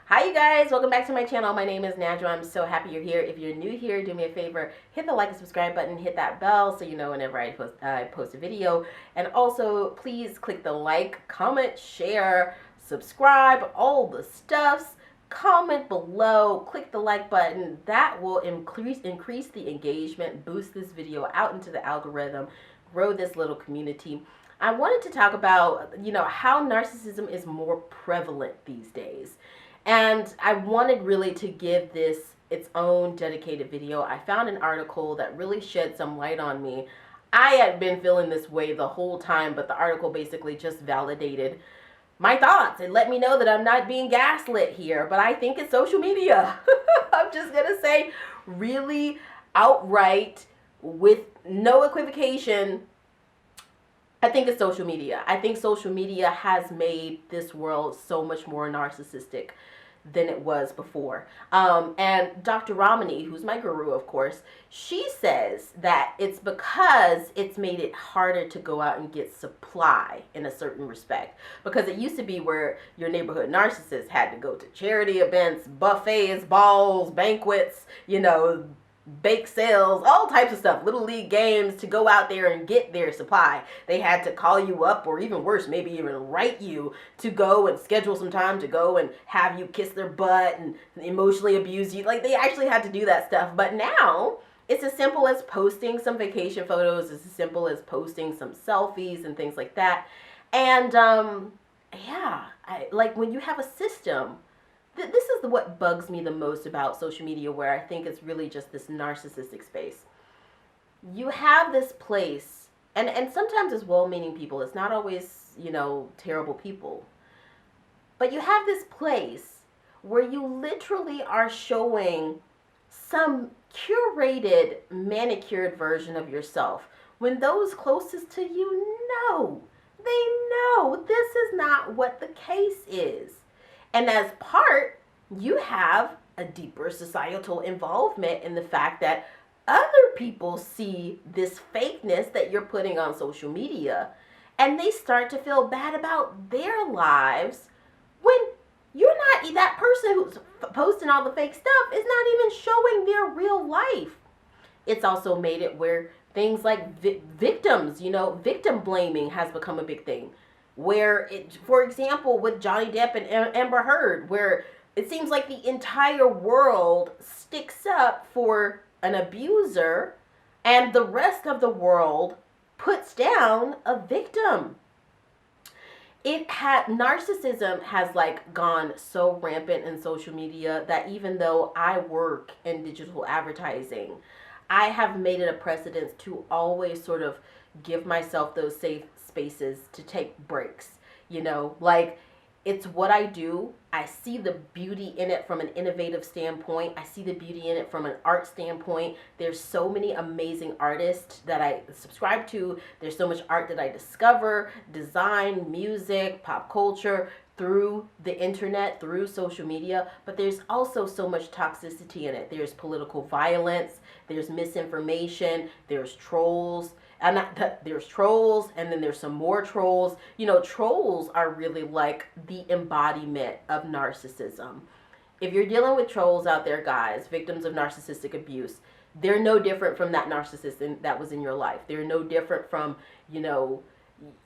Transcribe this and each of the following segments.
Hi you guys, welcome back to my channel. My name is Najwa. I'm so happy you're here. If you're new here, do me a favor, hit the like and subscribe button, hit that bell so you know whenever I post a video. And also, please click the like, comment, share, subscribe, all the stuffs. Comment below, click the like button. That will increase the engagement, boost this video out into the algorithm, grow this little community. I wanted to talk about, how narcissism is more prevalent these days. And I wanted really to give this its own dedicated video. I found an article that really shed some light on me. I had been feeling this way the whole time, but the article basically just validated my thoughts and let me know that I'm not being gaslit here. But I think it's social media. I'm just going to say really outright, with no equivocation, I think it's social media. I think social media has made this world so much more narcissistic than it was before. And Dr. Ramani, who's my guru, of course, she says that it's because it's made it harder to go out and get supply in a certain respect. Because it used to be where your neighborhood narcissist had to go to charity events, buffets, balls, banquets, bake sales, all types of stuff, little league games, to go out there and get their supply. They had to call you up, or even worse, maybe even write you to go and schedule some time to go and have you kiss their butt and emotionally abuse you. Like, they actually had to do that stuff. But now it's as simple as posting some vacation photos. It's as simple as posting some selfies and things like that. And like when you have a system, this is what bugs me the most about social media, where I think it's really just this narcissistic space. You have this place, and sometimes it's well-meaning people. It's not always, terrible people. But you have this place where you literally are showing some curated, manicured version of yourself, when those closest to you know, they know this is not what the case is. And as part, you have a deeper societal involvement in the fact that other people see this fakeness that you're putting on social media, and they start to feel bad about their lives when you're not, that person who's posting all the fake stuff is not even showing their real life. It's also made it where things like victims, victim blaming has become a big thing. Where for example, with Johnny Depp and Amber Heard, where it seems like the entire world sticks up for an abuser and the rest of the world puts down a victim. Narcissism has gone so rampant in social media that even though I work in digital advertising, I have made it a precedence to always sort of give myself those safe spaces to take breaks. It's what I do. I see the beauty in it from an innovative standpoint. I see the beauty in it from an art standpoint. There's so many amazing artists that I subscribe to. There's so much art that I discover, design, music, pop culture, through the internet, through social media. But there's also so much toxicity in it. There's political violence, there's misinformation, there's trolls. There's trolls, and then there's some more trolls. Trolls are really like the embodiment of narcissism. If you're dealing with trolls out there, guys, victims of narcissistic abuse, they're no different from that narcissist that was in your life. They're no different from, your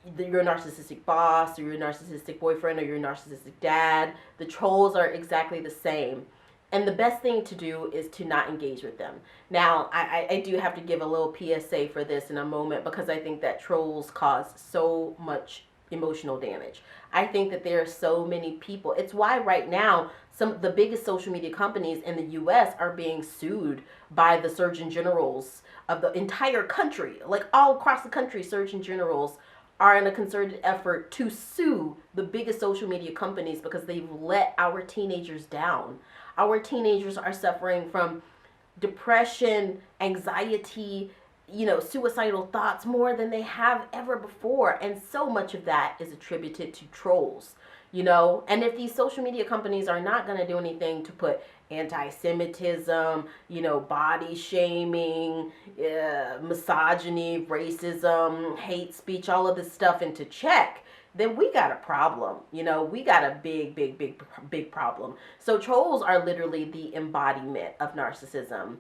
narcissistic boss, or your narcissistic boyfriend, or your narcissistic dad. The trolls are exactly the same. And the best thing to do is to not engage with them. Now, I do have to give a little PSA for this in a moment, because I think that trolls cause so much emotional damage. I think that there are so many people. It's why right now some of the biggest social media companies in the US are being sued by the surgeon generals of the entire country. Like all across the country, surgeon generals are in a concerted effort to sue the biggest social media companies because they've let our teenagers down. Our teenagers are suffering from depression, anxiety, suicidal thoughts more than they have ever before. And so much of that is attributed to trolls, And if these social media companies are not going to do anything to put anti-Semitism, body shaming, misogyny, racism, hate speech, all of this stuff into check, then we got a problem. You know, we got a big problem. So trolls are literally the embodiment of narcissism.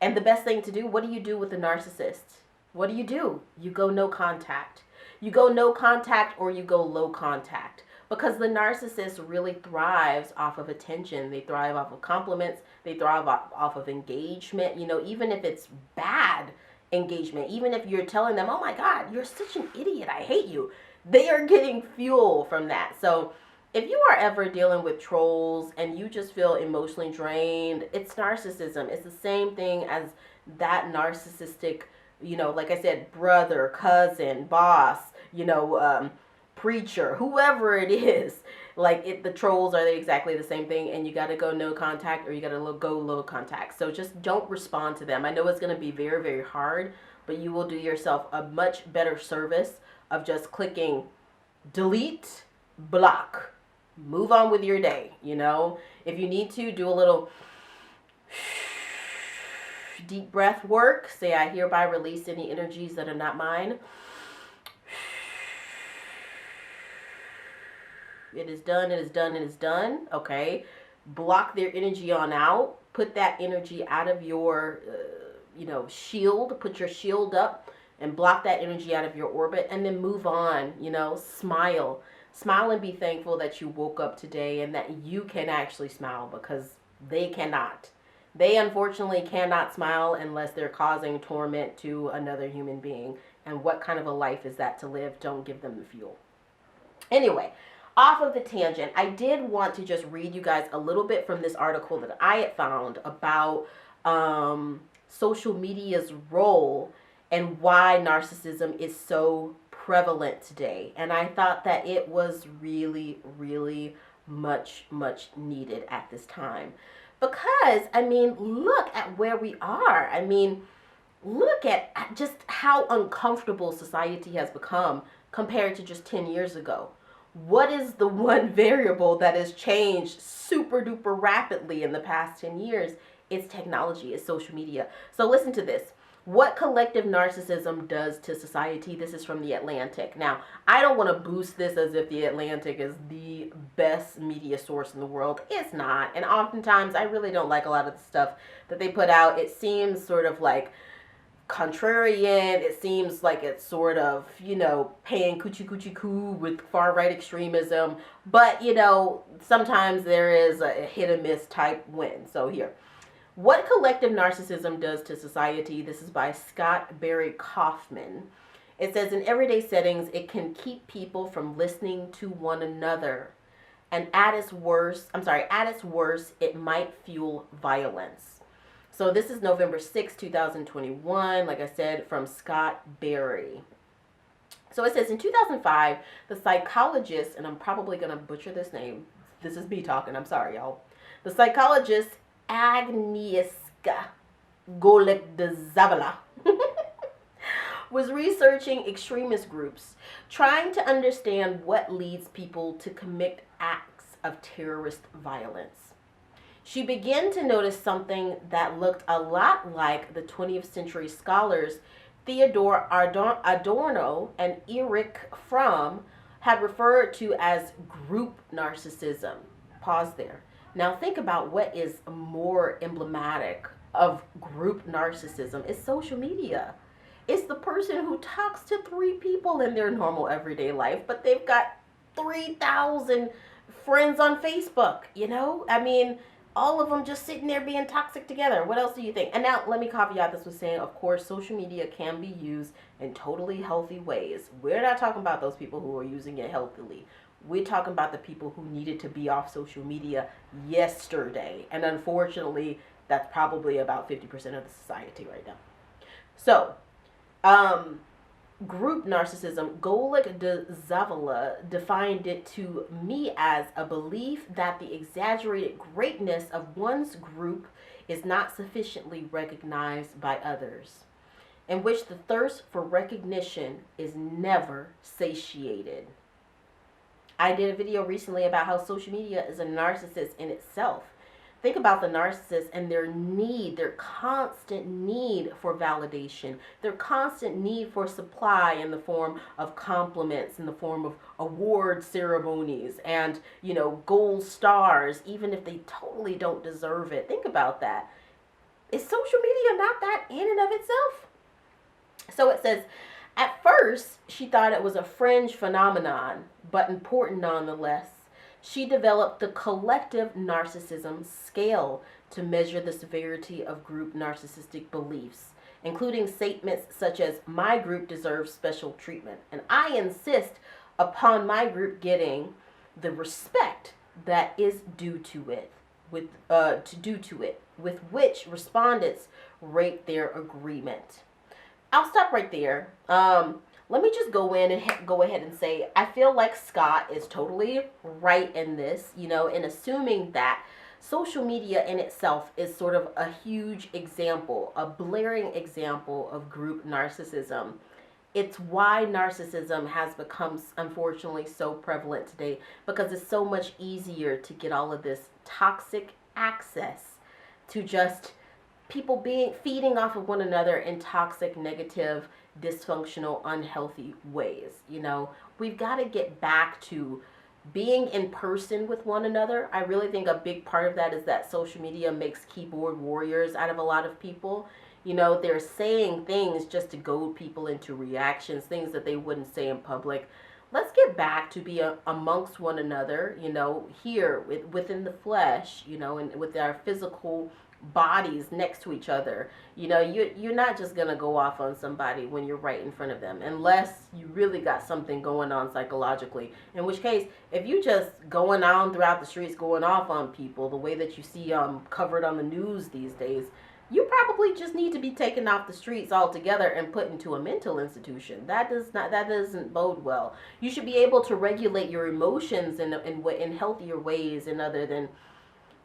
And the best thing to do, what do you do with a narcissist? What do? You go no contact. You go no contact or you go low contact. Because the narcissist really thrives off of attention. They thrive off of compliments. They thrive off of engagement. You know, even if it's bad engagement, even if you're telling them, oh my God, you're such an idiot, I hate you, they are getting fuel from that. So if you are ever dealing with trolls and you just feel emotionally drained, it's narcissism. It's the same thing as that narcissistic, you know, like I said, brother, cousin, boss, you know, preacher, whoever it is. Like the trolls are exactly the same thing, and you got to go no contact or you got to go low contact. So just don't respond to them. I know it's going to be very hard, but you will do yourself a much better service of just clicking delete, block, move on with your day. You know, if you need to, do a little deep breath work. Say, I hereby release any energies that are not mine. It is done, it is done, it is done. Okay. Block their energy on out. Put that energy out of your, shield. Put your shield up and block that energy out of your orbit, and then move on. You know, smile. Smile and be thankful that you woke up today and that you can actually smile, because they cannot. They unfortunately cannot smile unless they're causing torment to another human being. And what kind of a life is that to live? Don't give them the fuel. Anyway, off of the tangent, I did want to just read you guys a little bit from this article that I had found about social media's role and why narcissism is so prevalent today. And I thought that it was really much needed at this time. Because, I mean, look at where we are. I mean, look at just how uncomfortable society has become compared to just 10 years ago. What is the one variable that has changed super duper rapidly in the past 10 years? It's technology, it's social media. So listen to this. What collective narcissism does to society. This is from The Atlantic. Now, I don't want to boost this as if The Atlantic is the best media source in the world. It's not. And oftentimes, I really don't like a lot of the stuff that they put out. It seems sort of like contrarian. It seems like it's sort of, paying coochie coo with far right extremism. But, sometimes there is a hit or miss type win. So here. What collective narcissism does to society. This is by Scott Barry Kaufman. It says, in everyday settings, it can keep people from listening to one another. And at its worst, it might fuel violence. So this is November 6, 2021, like I said, from Scott Barry. So it says, in 2005, the psychologist, and I'm probably going to butcher this name. This is me talking. I'm sorry, y'all. The psychologist Agnieszka Golec-Zavala was researching extremist groups, trying to understand what leads people to commit acts of terrorist violence. She began to notice something that looked a lot like the 20th century scholars Theodore Adorno and Erich Fromm had referred to as group narcissism. Pause there. Now think about what is more emblematic of group narcissism. It's social media. It's the person who talks to 3 people in their normal everyday life, but they've got 3,000 friends on Facebook, I mean, all of them just sitting there being toxic together. What else do you think? And now let me caveat this with saying, of course, social media can be used in totally healthy ways. We're not talking about those people who are using it healthily. We're talking about the people who needed to be off social media yesterday. And unfortunately, that's probably about 50% of the society right now. So, group narcissism, Golec-Zavala defined it to me as a belief that the exaggerated greatness of one's group is not sufficiently recognized by others, in which the thirst for recognition is never satiated. I did a video recently about how social media is a narcissist in itself. Think about the narcissist and their constant need for validation, their constant need for supply in the form of compliments, in the form of award ceremonies and, gold stars, even if they totally don't deserve it. Think about that. Is social media not that in and of itself? So it says, at first, she thought it was a fringe phenomenon, but important nonetheless. She developed the collective narcissism scale to measure the severity of group narcissistic beliefs, including statements such as, my group deserves special treatment, and I insist upon my group getting the respect that is due to it, with which respondents rate their agreement. I'll stop right there. Let me just go ahead and say, I feel like Scott is totally right in this, in assuming that social media in itself is sort of a huge example, a blaring example of group narcissism. It's why narcissism has become, unfortunately, so prevalent today, because it's so much easier to get all of this toxic access to just people feeding off of one another in toxic, negative, dysfunctional, unhealthy ways. We've got to get back to being in person with one another. I really think a big part of that is that social media makes keyboard warriors out of a lot of people. They're saying things just to goad people into reactions, things that they wouldn't say in public. Let's get back to be amongst one another, here within the flesh, and with our physical bodies next to each other. You're not just gonna go off on somebody when you're right in front of them, unless you really got something going on psychologically, in which case, if you just going on throughout the streets going off on people the way that you see covered on the news these days, you probably just need to be taken off the streets altogether and put into a mental institution. That doesn't bode well. You should be able to regulate your emotions in healthier ways, and other than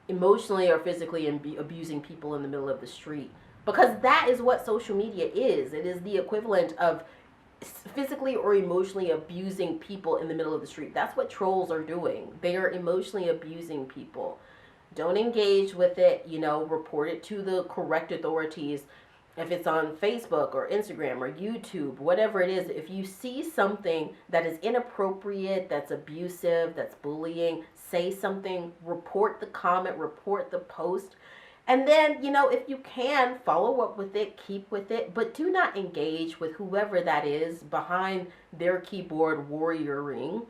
emotionally or physically abusing people in the middle of the street, because that is what social media is. It is the equivalent of physically or emotionally abusing people in the middle of the street. That's what trolls are doing. They are emotionally abusing people. Don't engage with it. Report it to the correct authorities. If it's on Facebook or Instagram or YouTube, whatever it is, if you see something that is inappropriate, that's abusive, that's bullying, say something, report the comment, report the post. And then, if you can, follow up with it, keep with it, but do not engage with whoever that is behind their keyboard warrioring.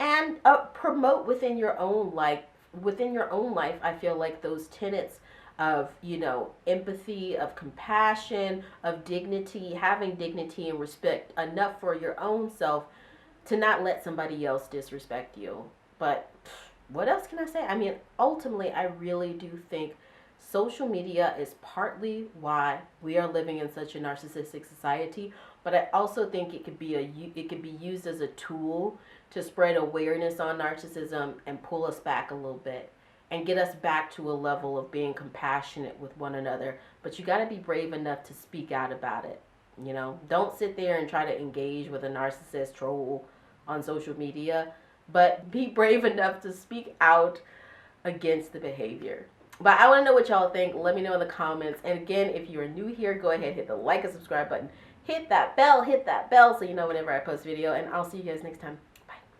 And promote within your own life. I feel like those tenets of, empathy, of compassion, of dignity, having dignity and respect enough for your own self to not let somebody else disrespect you. But what else can I say? I mean, ultimately, I really do think social media is partly why we are living in such a narcissistic society, but I also think it could be used as a tool to spread awareness on narcissism and pull us back a little bit and get us back to a level of being compassionate with one another. But you got to be brave enough to speak out about it. Don't sit there and try to engage with a narcissist troll on social media, but be brave enough to speak out against the behavior. But I want to know what y'all think. Let me know in the comments. And again, if you're new here, go ahead, hit the like and subscribe button. Hit that bell so you know whenever I post a video. And I'll see you guys next time.